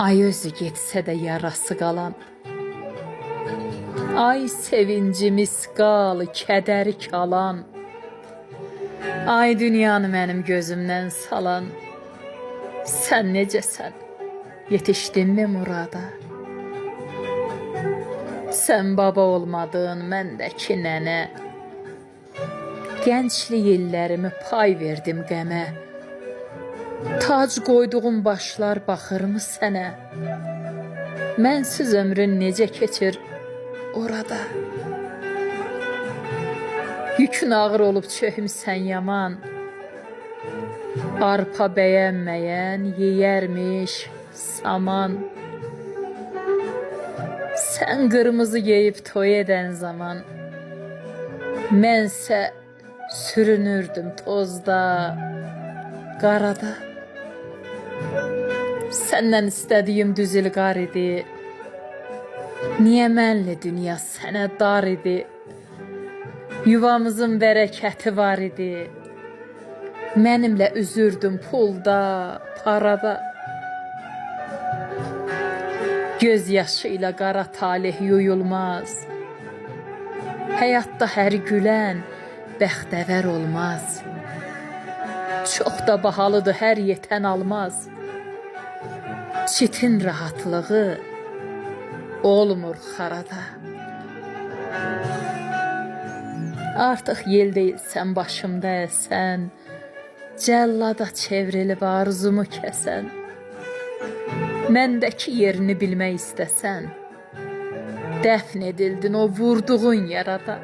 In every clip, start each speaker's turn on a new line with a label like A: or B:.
A: Ay özü getsə də yarası qalan, ay sevincimiz qal, kədəri kalan, ay dünyanı mənim gözümdən salan, sən necəsən, yetişdinmi murada? Sən baba olmadın, məndəki nənə, gənclik illərimi pay verdim qəmə, tac qoyduğum başlar baxırmı sənə? Mənsiz ömrün necə keçir orada? Yükün ağır olub çöhümsən yaman, arpa bəyənməyən yeyərmiş saman. Sən qırmızı geyib toy edən zaman, mənsə sürünürdüm tozda, qarada. Səndən istədiyim düz ilqar idi, niyə mənli dünya sənə dar idi? Yuvamızın bərəkəti var idi, mənimlə üzürdüm pulda, parada. Göz yaşı ilə qara talih yuyulmaz, həyatda hər gülən bəxtəvər olmaz. Çox da bahalıdır hər yetən almaz, çitin rahatlığı olmur xarada. Artıq yel deyilsən başımda əsən, cəllada çevrilib arzumu kəsən. Məndəki yerini bilmək istəsən, dəfn edildin o vurduğun yarada.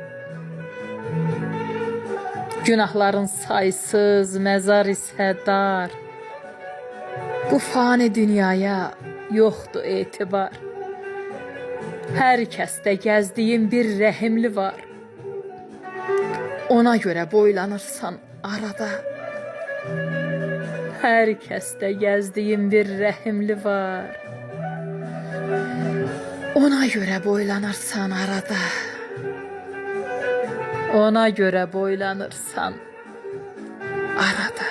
A: Günahların saysız, məzar isə dar, bu fani dünyaya yoxdur etibar. Hər kəsdə gəzdiyim bir rəhimli var, ona görə boylanırsan arada. Hər kəsdə gəzdiyim bir rəhimli var, ona görə boylanırsan arada. Ona görə boylanırsan arada.